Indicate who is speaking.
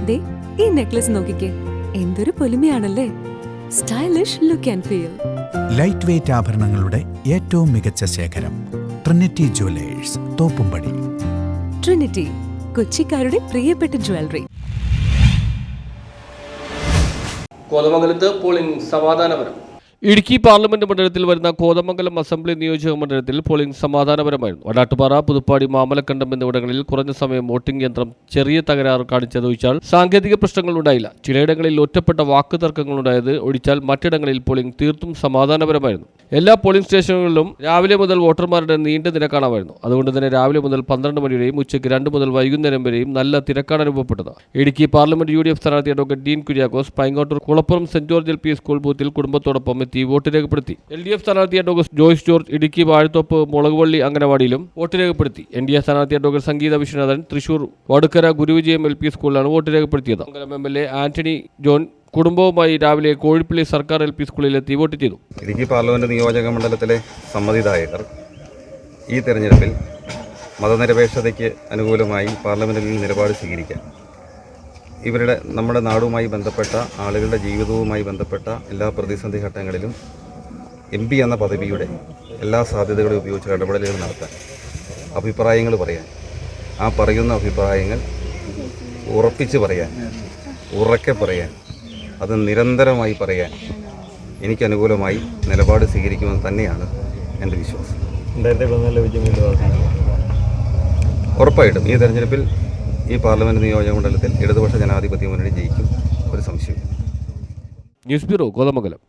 Speaker 1: ദേ ഈ നെക്ലസ് നോക്കിക്കേ, എന്തൊരു പൊലിമയാണല്ലേ. Stylish look and feel.
Speaker 2: Light weight ആഭരണങ്ങളുടെ ഏറ്റവും മികച്ച ശേഖരം ട്രിനിറ്റി ജുവലേഴ്സ്, തോപ്പുംപടി.
Speaker 1: ട്രിനിറ്റി, കൊച്ചിക്കാരുടെ പ്രിയപ്പെട്ട ജ്വല്ലറി.
Speaker 3: കോതമംഗലത്ത് പോളിംഗ് സമാധാനപരം. ഇടുക്കി പാർലമെന്റ് മണ്ഡലത്തിൽ വരുന്ന കോതമംഗലം അസംബ്ലി നിയോജക മണ്ഡലത്തിൽ പോളിംഗ് സമാധാനപരമായിരുന്നു. വടാട്ടുപാറ, പുതുപ്പാടി, മാമലക്കണ്ടം എന്നിവിടങ്ങളിൽ കുറഞ്ഞ സമയം വോട്ടിംഗ് യന്ത്രം ചെറിയ തകരാറ് കാണിച്ചതൊഴിച്ചാൽ സാങ്കേതിക പ്രശ്നങ്ങൾ ഉണ്ടായില്ല. ചിലയിടങ്ങളിൽ ഒറ്റപ്പെട്ട വാക്ക് തർക്കങ്ങളുണ്ടായത് ഒഴിച്ചാൽ മറ്റിടങ്ങളിൽ പോളിംഗ് തീർത്തും സമാധാനപരമായിരുന്നു. എല്ലാ പോളിംഗ് സ്റ്റേഷനുകളിലും രാവിലെ മുതൽ വോട്ടർമാരുടെ നീണ്ട നിര കാണാമായിരുന്നു. അതുകൊണ്ട് തന്നെ രാവിലെ മുതൽ 12 മണി വരെയും ഉച്ചയ്ക്ക് 2 മുതൽ വൈകുന്നേരം വരെയും നല്ല തിരക്കാണ് അനുഭവപ്പെട്ടത്. ഇടുക്കി പാർലമെന്റ് UDF സ്ഥാനാർത്ഥി advocate Dean Kuriakose Paingottoor Kulappuram Saint George LP school ബൂത്തിൽ കുടുംബത്തോടൊപ്പം വോട്ട് രേഖപ്പെടുത്തി. LDF സ്ഥാനാർത്ഥി അഡ്വക്കേറ്റ് ജോയ്സ് ജോർജ് ഇടുക്കി വാഴത്തോപ്പ് മുളകുവള്ളി അംഗനവാടിയിലും വോട്ട് രേഖപ്പെടുത്തി. NDA സ്ഥാനാർത്ഥി അഡ്വക്കേറ്റ് സംഗീത വിശ്വനാഥൻ തൃശൂർ വടുക്കര ഗുരുവിജയം LP സ്കൂളിലാണ് വോട്ട് രേഖപ്പെടുത്തിയത്. MLA ആന്റണി ജോൺ കുടുംബവുമായി രാവിലെ കോഴിപ്പള്ളി സർക്കാർ LP സ്കൂളിലെത്തി വോട്ട് ചെയ്തു.
Speaker 4: ഇടുക്കി പാർലമെന്റ് നിയോജക മണ്ഡലത്തിലെ സമ്മതിദായകർ ഈ തെരഞ്ഞെടുപ്പിൽ മതനിരപേക്ഷതയ്ക്ക് അനുകൂലമായി പാർലമെന്റിൽ നിലപാട് സ്വീകരിക്കാൻ നമ്മുടെ നാടുമായി ബന്ധപ്പെട്ട ആളുകളുടെ ജീവിതവുമായി ബന്ധപ്പെട്ട എല്ലാ പ്രതിസന്ധി ഘട്ടങ്ങളിലും MP എന്ന പദവിയുടെ എല്ലാ സാധ്യതകളും ഉപയോഗിച്ച് ഇടപെടലുകൾ നടത്താൻ, അഭിപ്രായങ്ങൾ പറയാൻ, ആ പറയുന്ന അഭിപ്രായങ്ങൾ ഉറപ്പിച്ച് പറയാൻ, ഉറക്കെ പറയാൻ, അത് നിരന്തരമായി പറയാൻ എനിക്കനുകൂലമായി നിലപാട് സ്വീകരിക്കുമെന്ന് തന്നെയാണ് എൻ്റെ വിശ്വാസം. ഉറപ്പായിട്ടും ഈ തെരഞ്ഞെടുപ്പിൽ ഈ പാർലമെന്റ് നിയോജക മണ്ഡലത്തിൽ ഇടതുപക്ഷ ജനാധിപത്യ മുന്നണി ജയിക്കും, ഒരു സംശയവും.
Speaker 3: News bureau, Kothamangalam.